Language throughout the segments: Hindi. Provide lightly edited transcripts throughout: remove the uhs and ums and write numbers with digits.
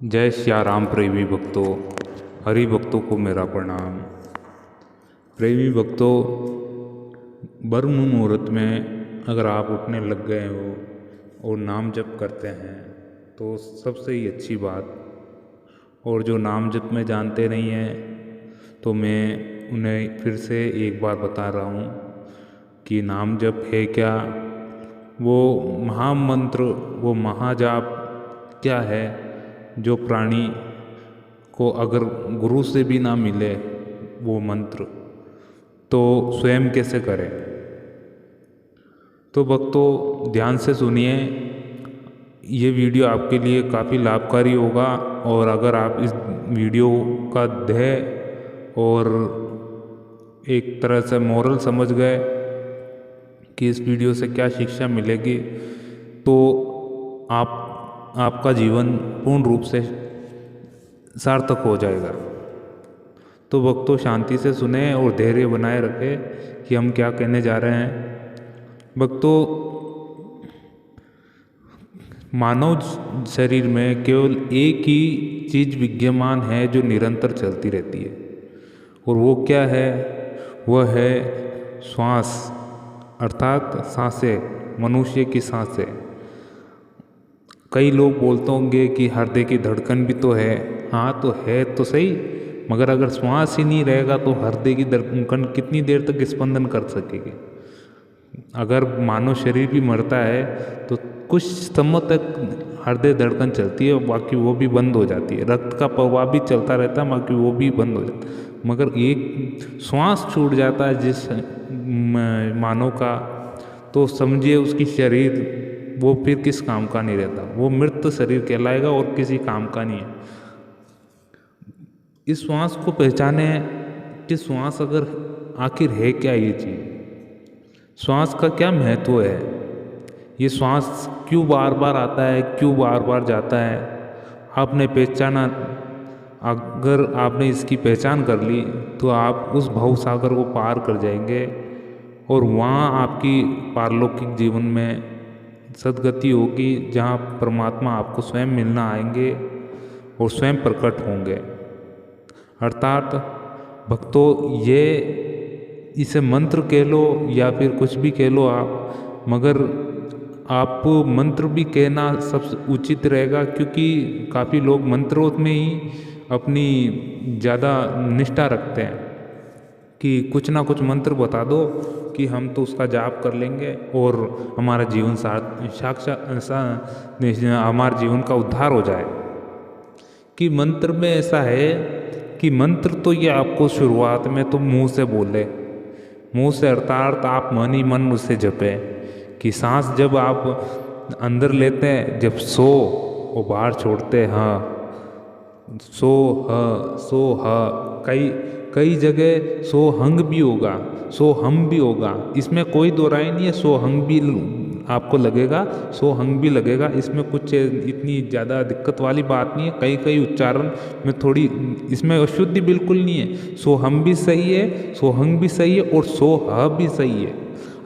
जय सिया राम प्रेमी भक्तों, हरि भक्तों को मेरा प्रणाम। प्रेमी भक्तों, ब्रह्म मुहूर्त में अगर आप उठने लग गए हो और नाम जप करते हैं तो सबसे ही अच्छी बात। और जो नाम जप में जानते नहीं हैं तो मैं उन्हें फिर से एक बार बता रहा हूँ कि नाम जप है क्या, वो महामंत्र, वो महाजाप क्या है जो प्राणी को अगर गुरु से भी ना मिले वो मंत्र तो स्वयं कैसे करें। तो भक्तों ध्यान से सुनिए, ये वीडियो आपके लिए काफ़ी लाभकारी होगा। और अगर आप इस वीडियो का ध्येय और एक तरह से मोरल समझ गए कि इस वीडियो से क्या शिक्षा मिलेगी तो आपका जीवन पूर्ण रूप से सार्थक हो जाएगा। तो भक्तों शांति से सुने और धैर्य बनाए रखें कि हम क्या कहने जा रहे हैं। भक्तों, मानव शरीर में केवल एक ही चीज़ विद्यमान है जो निरंतर चलती रहती है, और वो क्या है? वह है श्वास, अर्थात सांसें, मनुष्य की सांसें। कई लोग बोलते होंगे कि हृदय की धड़कन भी तो है। हाँ तो है तो सही, मगर अगर श्वास ही नहीं रहेगा तो हृदय की धड़कन कितनी देर तक स्पंदन कर सकेगी। अगर मानव शरीर भी मरता है तो कुछ समय तक हृदय धड़कन चलती है, बाकी वो भी बंद हो जाती है। रक्त का प्रवाह भी चलता रहता है, बाकी वो भी बंद हो जाता है। मगर एक श्वास छूट जाता है जिस मानव का, तो समझिए उसकी शरीर वो फिर किस काम का नहीं रहता, वो मृत शरीर कहलाएगा और किसी काम का नहीं है। इस श्वास को पहचाने कि श्वास अगर आखिर है क्या ये चीज़, श्वास का क्या महत्व है, ये श्वास क्यों बार बार आता है, क्यों बार बार जाता है। आपने पहचाना, अगर आपने इसकी पहचान कर ली तो आप उस भव सागर को पार कर जाएंगे और वहाँ आपकी पारलौकिक जीवन में सदगति होगी, जहाँ परमात्मा आपको स्वयं मिलना आएंगे और स्वयं प्रकट होंगे। अर्थात भक्तों, ये इसे मंत्र कह लो या फिर कुछ भी कह लो आप, मगर आप मंत्र भी कहना सबसे उचित रहेगा, क्योंकि काफ़ी लोग मंत्रों में ही अपनी ज़्यादा निष्ठा रखते हैं कि कुछ ना कुछ मंत्र बता दो कि हम तो उसका जाप कर लेंगे और हमारा जीवन हमारे जीवन का उद्धार हो जाए। कि मंत्र में ऐसा है कि मंत्र तो ये आपको शुरुआत में तो मुंह से बोले, मुंह से अर्थात आप मन ही मन उससे जपे कि सांस जब आप अंदर लेते हैं, जब सो और बाहर छोड़ते हैं, हाँ सो ह सो ह। कई जगह सो हंग भी होगा, सो हम भी होगा, इसमें कोई दो राय नहीं है। सो हंग भी आपको लगेगा, सो हंग भी लगेगा, इसमें कुछ इतनी ज़्यादा दिक्कत वाली बात नहीं है। कई उच्चारण में थोड़ी इसमें अशुद्धि बिल्कुल नहीं है। सो हम भी सही है, सो हंग भी सही है और सो ह भी सही है।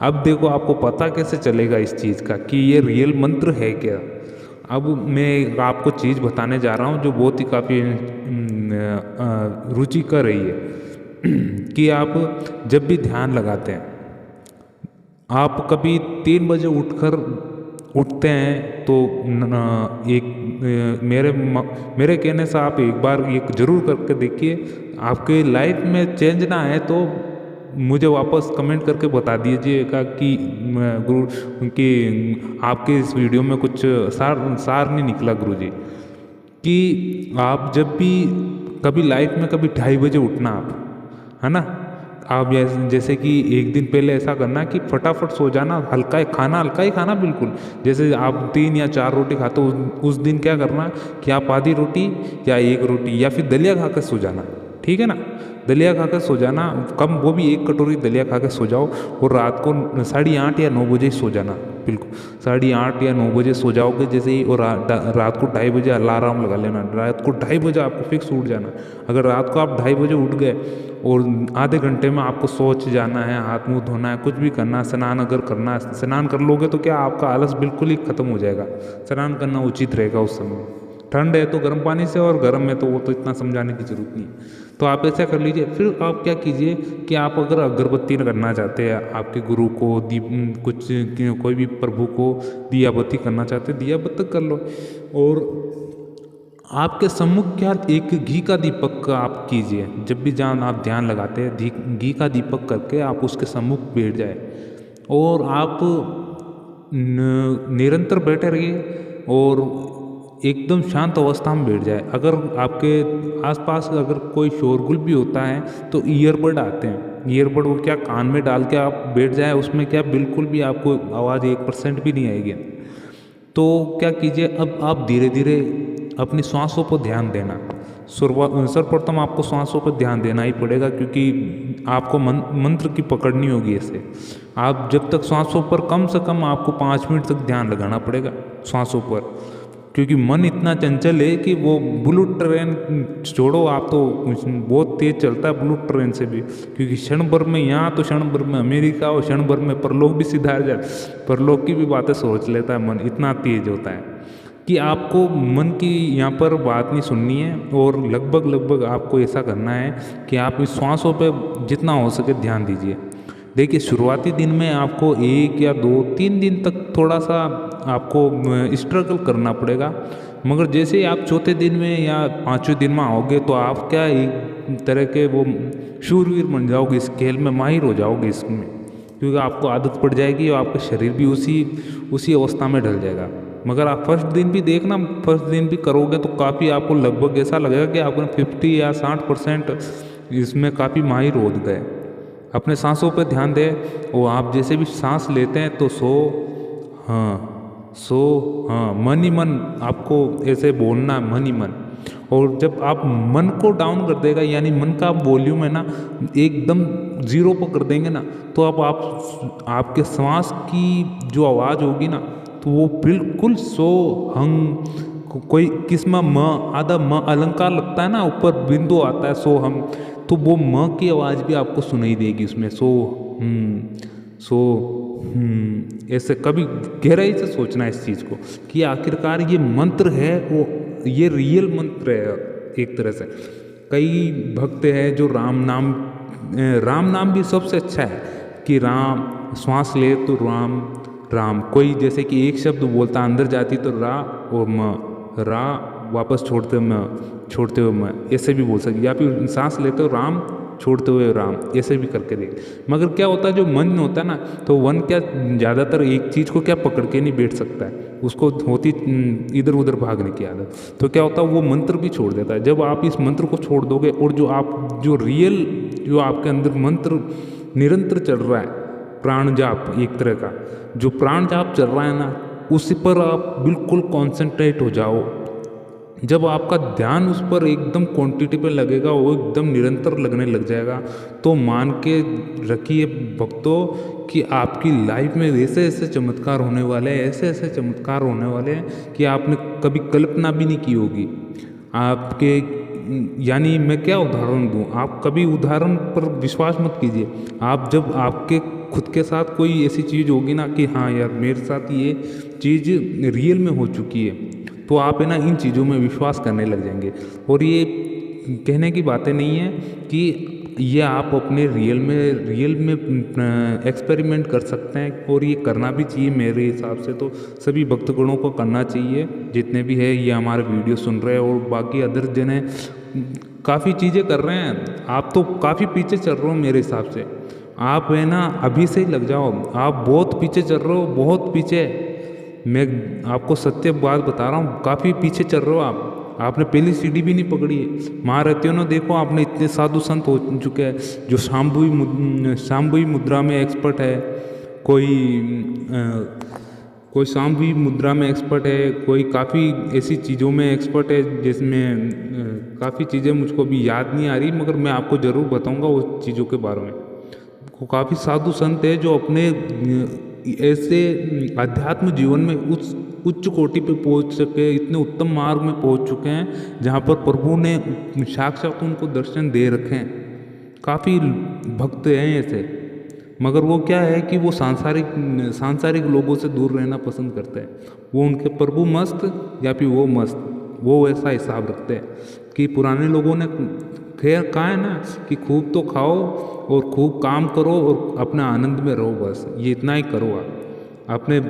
अब देखो आपको पता कैसे चलेगा इस चीज़ का कि ये रियल मंत्र है क्या। अब मैं आपको चीज़ बताने जा रहा हूँ जो बहुत ही काफ़ी रुचि कर रही है कि आप जब भी ध्यान लगाते हैं, आप कभी 3 बजे उठते हैं तो मेरे कहने से आप एक बार ये जरूर करके देखिए। आपके लाइफ में चेंज ना आए तो मुझे वापस कमेंट करके बता दीजिएगा कि गुरु कि आपके इस वीडियो में कुछ सार नहीं निकला गुरुजी। कि आप जब भी कभी लाइफ में कभी 2:30 बजे उठना, आप है ना, आप जैसे कि एक दिन पहले ऐसा करना कि फटाफट सो जाना, हल्का ही खाना बिल्कुल। जैसे आप 3 या 4 रोटी खाते हो, उस दिन क्या करना कि आप आधी रोटी या 1 रोटी या फिर दलिया खा कर सो जाना, ठीक है ना। दलिया खा कर सो जाना, कम वो भी 1 कटोरी दलिया खा कर सो जाओ और रात को 8:30 या 9 बजे सो जाना। बिल्कुल 8:30 या 9 बजे सो जाओगे जैसे ही, और रात को 2:30 बजे अलार्म लगा लेना। रात को 2:30 बजे आपको फिक्स उठ जाना। अगर रात को आप 2:30 बजे उठ गए और आधे घंटे में आपको शौच जाना है, हाथ मुँह धोना है, कुछ भी करना है, स्नान अगर करना है, स्नान कर लोगे तो क्या आपका आलस बिल्कुल ही खत्म हो जाएगा। स्नान करना उचित रहेगा उस समय। ठंड है तो गर्म पानी से, और गर्म है तो वो तो इतना समझाने की ज़रूरत नहीं है। तो आप ऐसा कर लीजिए। फिर आप क्या कीजिए कि आप अगर अगरबत्ती करना चाहते हैं, आपके गुरु को दीप कुछ कोई भी प्रभु को दिया बत्ती करना चाहते हैं, दिया बत्ती कर लो। और आपके सम्मुख क्या एक घी का दीपक का आप कीजिए। जब भी जहाँ आप ध्यान लगाते हैं, घी का दीपक करके आप उसके सम्मुख बैठ जाए और आप निरंतर बैठे रहिए और एकदम शांत अवस्था में बैठ जाए। अगर आपके आसपास अगर कोई शोरगुल भी होता है तो ईयरबड आते हैं, ईयरबड वो क्या कान में डाल के आप बैठ जाए, उसमें क्या बिल्कुल भी आपको आवाज़ 1% भी नहीं आएगी। तो क्या कीजिए, अब आप धीरे धीरे अपनी सांसों पर ध्यान देना। सर्वप्रथम आपको सांसों पर ध्यान देना ही पड़ेगा, क्योंकि आपको मंत्र की पकड़नी होगी ऐसे। आप जब तक सांसों पर कम से कम आपको 5 मिनट तक ध्यान लगाना पड़ेगा सांसों पर, क्योंकि मन इतना चंचल है कि वो बुलेट ट्रेन छोड़ो, आप तो बहुत तेज चलता है बुलेट ट्रेन से भी, क्योंकि क्षण भर में यहाँ तो क्षण भर में अमेरिका और क्षण भर में परलोक भी सीधा जाए, परलोक की भी बातें सोच लेता है मन, इतना तेज होता है कि आपको मन की यहाँ पर बात नहीं सुननी है। और लगभग आपको ऐसा करना है कि आप इस सांसों पे जितना हो सके ध्यान दीजिए। देखिए, शुरुआती दिन में आपको 1 या 2-3 दिन तक थोड़ा सा आपको स्ट्रगल करना पड़ेगा, मगर जैसे ही आप चौथे दिन में या 5वें दिन में आओगे तो आप क्या एक तरह के वो शूरवीर बन जाओगे, इस खेल में माहिर हो जाओगे इसमें, क्योंकि आपको आदत पड़ जाएगी और आपका शरीर भी उसी अवस्था में ढल जाएगा। मगर आप फर्स्ट दिन भी देखना, फर्स्ट दिन भी करोगे तो काफ़ी आपको लगभग ऐसा लगेगा कि आपने 50 या 60% इसमें काफ़ी माहिर हो गए। अपने सांसों पर ध्यान दें और आप जैसे भी सांस लेते हैं तो सो हाँ मन ही मन आपको ऐसे बोलना, मन ही मन। और जब आप मन को डाउन कर देगा, यानी मन का वॉल्यूम है ना एकदम 0 पर कर देंगे ना, तो अब आपके सांस की जो आवाज़ होगी ना तो वो बिल्कुल सो हंग, कोई किस्म म आधा म अलंकार लगता है ना, ऊपर बिंदु आता है सो हम, तो वो म की आवाज़ भी आपको सुनाई देगी उसमें। ऐसे कभी गहराई से सोचना इस चीज़ को कि आखिरकार ये मंत्र है, वो ये रियल मंत्र है एक तरह से। कई भक्त हैं जो राम नाम भी सबसे अच्छा है कि राम श्वास ले तो राम राम, कोई जैसे कि एक शब्द बोलता अंदर जाती तो रा और म, रा वापस छोड़ते हुए मैं, ऐसे भी बोल सकते, या फिर सांस लेते हो राम छोड़ते हुए राम, ऐसे भी करके देख। मगर क्या होता है जो मन होता है ना, तो वन क्या ज़्यादातर एक चीज़ को क्या पकड़ के नहीं बैठ सकता है, उसको होती इधर उधर भागने की आदत। तो क्या होता है वो मंत्र भी छोड़ देता है। जब आप इस मंत्र को छोड़ दोगे और जो रियल जो आपके अंदर मंत्र निरंतर चल रहा है, प्राण जाप एक तरह का जो प्राण जाप चल रहा है ना, उसी पर आप बिल्कुल कॉन्सेंट्रेट हो जाओ। जब आपका ध्यान उस पर एकदम क्वांटिटी पे लगेगा, वो एकदम निरंतर लगने लग जाएगा, तो मान के रखिए भक्तों कि आपकी लाइफ में ऐसे ऐसे चमत्कार होने वाले हैं, ऐसे ऐसे चमत्कार होने वाले हैं कि आपने कभी कल्पना भी नहीं की होगी। आपके यानी मैं क्या उदाहरण दूँ, आप कभी उदाहरण पर विश्वास मत कीजिए। आप जब आपके खुद के साथ कोई ऐसी चीज़ होगी ना कि हाँ यार मेरे साथ ये चीज़ रियल में हो चुकी है, तो आप है ना इन चीज़ों में विश्वास करने लग जाएंगे। और ये कहने की बातें नहीं है कि ये आप अपने रियल में एक्सपेरिमेंट कर सकते हैं, और ये करना भी चाहिए। मेरे हिसाब से तो सभी भक्तगणों को करना चाहिए, जितने भी है ये हमारे वीडियो सुन रहे हैं और बाकी अदर जने काफ़ी चीज़ें कर रहे हैं। आप तो काफ़ी पीछे चल रहे हो मेरे हिसाब से, आप है ना अभी से ही लग जाओ। आप बहुत पीछे चल रहे हो, बहुत पीछे। मैं आपको सत्य बात बता रहा हूँ, काफ़ी पीछे चल रहे हो आप। आपने पहली सीढ़ी भी नहीं पकड़ी है। महारथियों ने देखो, आपने इतने साधु संत हो चुके हैं जो शाम्भवी मुद्रा में एक्सपर्ट है, कोई शाम्भवी मुद्रा में एक्सपर्ट है, कोई काफ़ी ऐसी चीज़ों में एक्सपर्ट है जिसमें काफ़ी चीज़ें मुझको भी याद नहीं आ रही, मगर मैं आपको ज़रूर बताऊँगा उस चीज़ों के बारे में। काफ़ी साधु संत है जो अपने ऐसे अध्यात्म जीवन में उच्च कोटि पे पहुंच सके, इतने उत्तम मार्ग में पहुंच चुके हैं जहां पर प्रभु ने साक्षात उनको दर्शन दे रखे हैं। काफ़ी भक्त हैं ऐसे, मगर वो क्या है कि वो सांसारिक लोगों से दूर रहना पसंद करते हैं। वो उनके प्रभु मस्त या फिर वो मस्त, वो वैसा हिसाब रखते हैं कि पुराने लोगों ने खैर कहा है ना कि खूब तो खाओ और खूब काम करो और अपने आनंद में रहो, बस ये इतना ही करो। आप अपने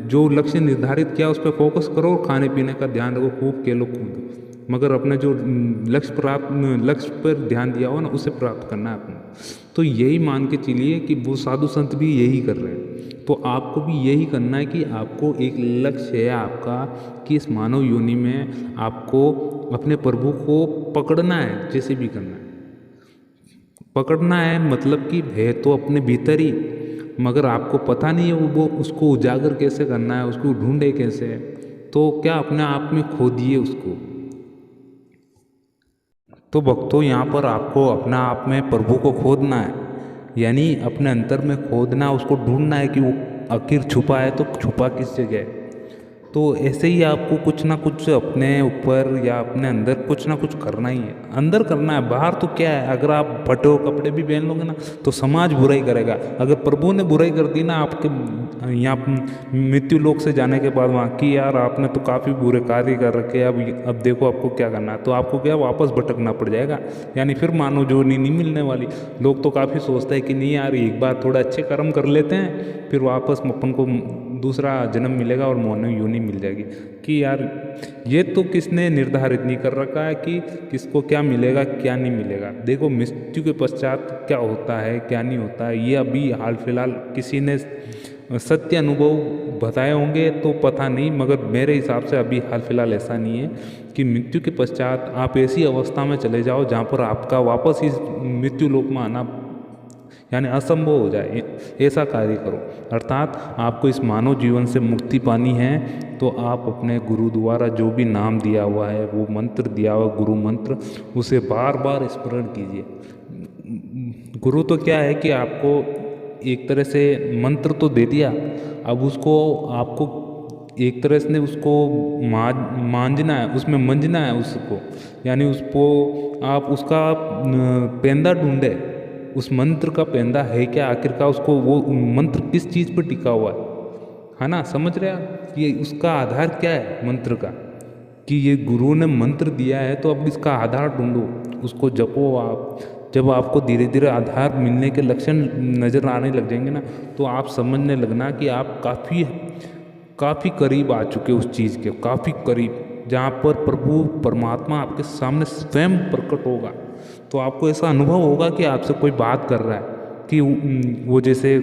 जो लक्ष्य निर्धारित किया उस पर फोकस करो, खाने पीने का ध्यान रखो, खूब खेलो कूदो, मगर अपने जो लक्ष्य पर ध्यान दिया हो ना उसे प्राप्त करना है अपने। तो यही मान के चलिए कि वो साधु संत भी यही कर रहे हैं, तो आपको भी यही करना है कि आपको एक लक्ष्य है आपका कि इस मानव योनि में आपको अपने प्रभु को पकड़ना है, जैसे भी करना है। पकड़ना है मतलब कि है तो अपने भीतर ही, मगर आपको पता नहीं है वो उसको उजागर कैसे करना है, उसको ढूंढे कैसे, तो क्या अपने आप में खो दिए उसको। तो भक्तों यहाँ पर आपको अपना आप में प्रभु को खोदना है, यानी अपने अंतर में खोदना, उसको ढूंढना है कि वो आखिर छुपा है तो छुपा किस जगह है। तो ऐसे ही आपको कुछ ना कुछ अपने ऊपर या अपने अंदर कुछ ना कुछ करना ही है, अंदर करना है। बाहर तो क्या है, अगर आप फटे हुए कपड़े भी पहन लोगे ना तो समाज बुराई करेगा। अगर प्रभु ने बुराई कर दी ना आपके यहाँ मृत्यु लोक से जाने के बाद वहाँ की यार आपने तो काफ़ी बुरे कार्य कर रखे, अब देखो आपको क्या करना है, तो आपको क्या वापस भटकना पड़ जाएगा, यानी फिर मानो जो नहीं मिलने वाली। लोग तो काफ़ी सोचते हैं कि नहीं यार एक बार थोड़ा अच्छे कर्म कर लेते हैं, फिर वापस अपन को दूसरा जन्म मिलेगा और मानव योनि मिल जाएगी। कि यार ये तो किसने निर्धारित नहीं कर रखा है कि किसको क्या मिलेगा क्या नहीं मिलेगा। देखो मृत्यु के पश्चात क्या होता है क्या नहीं होता है, ये अभी हाल फिलहाल किसी ने सत्य अनुभव बताए होंगे तो पता नहीं, मगर मेरे हिसाब से अभी हाल फिलहाल ऐसा नहीं है कि मृत्यु के पश्चात आप ऐसी अवस्था में चले जाओ जहाँ पर आपका वापस इस मृत्यु लोक में आना यानी असंभव हो जाए, ऐसा कार्य करो। अर्थात आपको इस मानव जीवन से मुक्ति पानी है तो आप अपने गुरु द्वारा जो भी नाम दिया हुआ है, वो मंत्र दिया हुआ गुरु मंत्र, उसे बार बार स्मरण कीजिए। गुरु तो क्या है कि आपको एक तरह से मंत्र तो दे दिया, अब उसको आपको एक तरह से उसको मांझना है, उसमें मंजना है उसको, यानी उसको आप उसका पेंदा ढूंढे, उस मंत्र का पेंदा है क्या आखिर का, उसको वो मंत्र किस चीज़ पर टिका हुआ है ना, समझ रहे आप, ये उसका आधार क्या है मंत्र का, कि ये गुरु ने मंत्र दिया है तो अब इसका आधार ढूंढो, उसको जपो आप। जब आपको धीरे धीरे आधार मिलने के लक्षण नज़र आने लग जाएंगे ना, तो आप समझने लगना कि आप काफ़ी करीब आ चुके उस चीज़ के, काफ़ी करीब, जहाँ पर प्रभु परमात्मा आपके सामने स्वयं प्रकट होगा। तो आपको ऐसा अनुभव होगा कि आपसे कोई बात कर रहा है, कि वो जैसे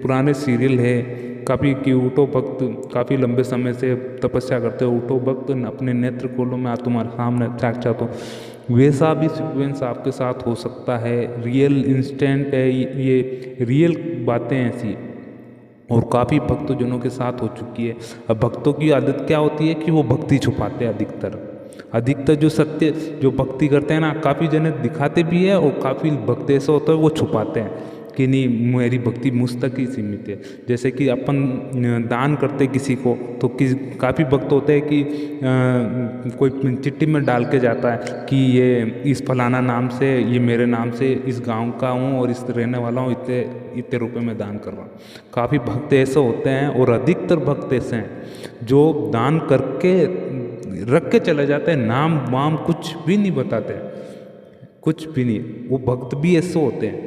पुराने सीरियल है काफ़ी, कि उठो भक्त, काफ़ी लंबे समय से तपस्या करते हो, उठो भक्त अपने नेत्र खोलो मैं तुम्हारे सामने साक्षात हूँ, वैसा भी सीक्वेंस आपके साथ हो सकता है। रियल इंस्टेंट है ये रियल बातें ऐसी, और काफ़ी भक्तजनों के साथ हो चुकी है। अब भक्तों की आदत क्या होती है कि वो भक्ति छुपाते हैं अधिकतर जो सत्य जो भक्ति करते हैं ना, काफ़ी जने दिखाते भी है और काफ़ी भक्त ऐसा होता है वो छुपाते हैं कि नहीं मेरी भक्ति मुझ तक ही सीमित है। जैसे कि अपन दान करते किसी को तो काफ़ी भक्त होते हैं कि कोई चिट्ठी में डाल के जाता है कि ये इस फलाना नाम से, ये मेरे नाम से इस गांव का हूँ और इस रहने वाला हूँ, इतने इतने रुपए में दान कर रहा हूँ। काफ़ी भक्त ऐसे होते हैं, और अधिकतर भक्त ऐसे हैं जो दान करके रख के चले जाते हैं, नाम वाम कुछ भी नहीं बताते, कुछ भी नहीं। वो भक्त भी ऐसे होते हैं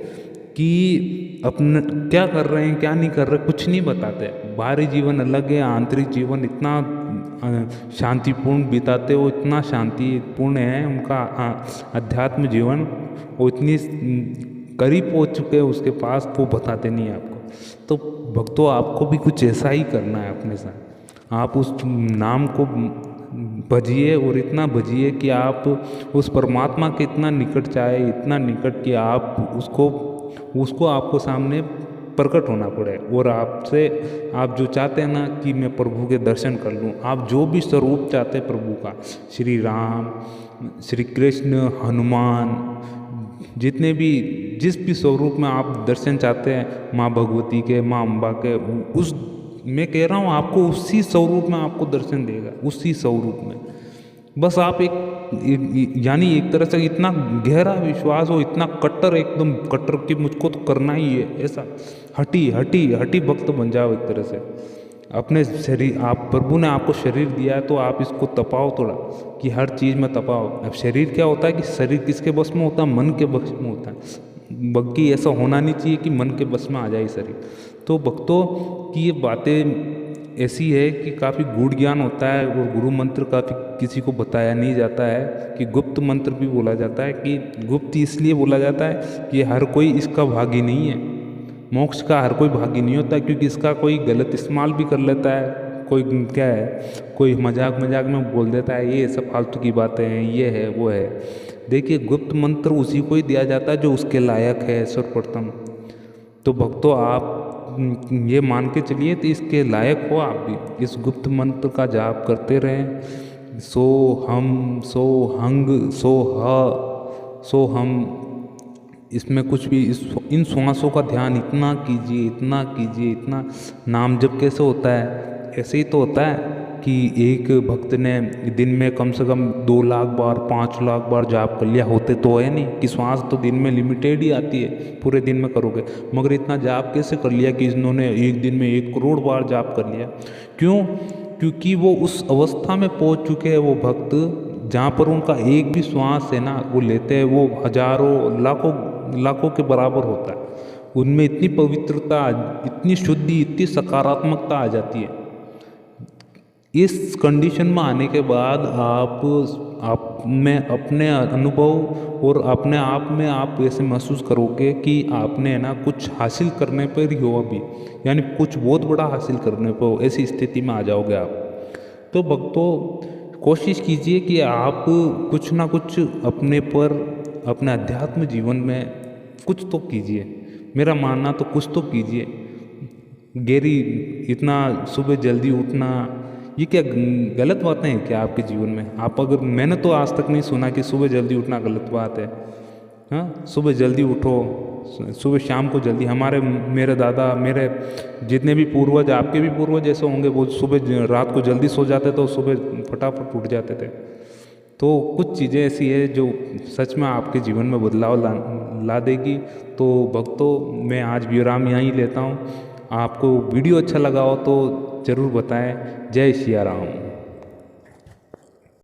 कि अपना क्या कर रहे हैं क्या नहीं कर रहे कुछ नहीं बताते। बाहरी जीवन अलग है, आंतरिक जीवन इतना शांतिपूर्ण बिताते, वो इतना शांतिपूर्ण है उनका अध्यात्म जीवन, वो इतनी करीब पहुंच चुके हैं उसके पास, वो बताते नहीं आपको। तो भक्तों आपको भी कुछ ऐसा ही करना है अपने साथ, आप उस नाम को भजिए और इतना भजिए कि आप उस परमात्मा के इतना निकट चाहे, इतना निकट कि आप उसको आपको सामने प्रकट होना पड़े, और आपसे आप जो चाहते हैं ना कि मैं प्रभु के दर्शन कर लूँ, आप जो भी स्वरूप चाहते हैं प्रभु का, श्री राम, श्री कृष्ण, हनुमान, जितने भी जिस भी स्वरूप में आप दर्शन चाहते हैं, माँ भगवती के, माँ अम्बा के, उस मैं कह रहा हूँ आपको उसी स्वरूप में आपको दर्शन देगा, उसी स्वरूप में। बस आप यानी एक तरह से इतना गहरा विश्वास हो, इतना कट्टर, एकदम कट्टर कि मुझको तो करना ही है, ऐसा हटी भक्त बन जाओ एक तरह से। अपने शरीर, आप प्रभु ने आपको शरीर दिया है तो आप इसको तपाओ थोड़ा, कि हर चीज़ में तपाओ। अब शरीर क्या होता है कि शरीर किसके बस में होता है? मन के बस में होता है। बल्कि ऐसा होना नहीं चाहिए कि मन के बस में आ जाए शरीर। तो भक्तों की ये बातें ऐसी है कि काफ़ी गूढ़ ज्ञान होता है, और गुरु मंत्र काफ़ी किसी को बताया नहीं जाता है, कि गुप्त मंत्र भी बोला जाता है। कि गुप्त इसलिए बोला जाता है कि हर कोई इसका भागी नहीं है, मोक्ष का हर कोई भागी नहीं होता, क्योंकि इसका कोई गलत इस्तेमाल भी कर लेता है। कोई क्या है, कोई मजाक मजाक में बोल देता है ये सब फालतू की बातें हैं, ये है वो है। देखिए, गुप्त मंत्र उसी को ही दिया जाता है जो उसके लायक है सर्वप्रथम। तो भक्तों, आप ये मान के चलिए तो इसके लायक हो आप भी। इस गुप्त मंत्र का जाप करते रहें। सो हम, सो हंग, सो ह, सो हम। इसमें कुछ भी इन श्वासों का ध्यान इतना कीजिए, इतना कीजिए, इतना। नाम जप कैसे होता है? ऐसे ही तो होता है कि एक भक्त ने दिन में कम से कम 2 लाख बार, 5 लाख बार जाप कर लिया। होते तो है नहीं कि श्वास तो दिन में लिमिटेड ही आती है, पूरे दिन में करोगे, मगर इतना जाप कैसे कर लिया कि इन्होंने एक दिन में 1 करोड़ बार जाप कर लिया। क्यों? क्योंकि वो उस अवस्था में पहुंच चुके हैं वो भक्त, जहाँ पर उनका एक भी श्वास है ना, वो लेते हैं, वो हजारों लाखों लाखों के बराबर होता है। उनमें इतनी पवित्रता, इतनी शुद्धि, इतनी सकारात्मकता आ जाती है। इस कंडीशन में आने के बाद आप में अपने अनुभव और अपने आप में आप ऐसे महसूस करोगे कि आपने है ना कुछ हासिल करने पर ही हो अभी, यानी कुछ बहुत बड़ा हासिल करने पर हो, ऐसी स्थिति में आ जाओगे आप। तो भक्तों, कोशिश कीजिए कि आप कुछ ना कुछ अपने पर, अपने अध्यात्म जीवन में कुछ तो कीजिए। मेरा मानना तो कुछ तो कीजिए। गैरी, इतना सुबह जल्दी उठना, ये क्या गलत बातें हैं क्या आपके जीवन में? आप अगर, मैंने तो आज तक नहीं सुना कि सुबह जल्दी उठना गलत बात है। हाँ, सुबह जल्दी उठो, सुबह शाम को जल्दी। मेरे दादा, मेरे जितने भी पूर्वज, आपके भी पूर्वज ऐसे होंगे, वो सुबह रात को जल्दी सो जाते तो सुबह फटाफट उठ जाते थे। तो कुछ चीज़ें ऐसी है जो सच में आपके जीवन में बदलाव ला देगी। तो भक्तों, मैं आज विराम यहाँ ही लेता हूँ। आपको वीडियो अच्छा लगा हो तो ज़रूर बताएं। जय सिया राम।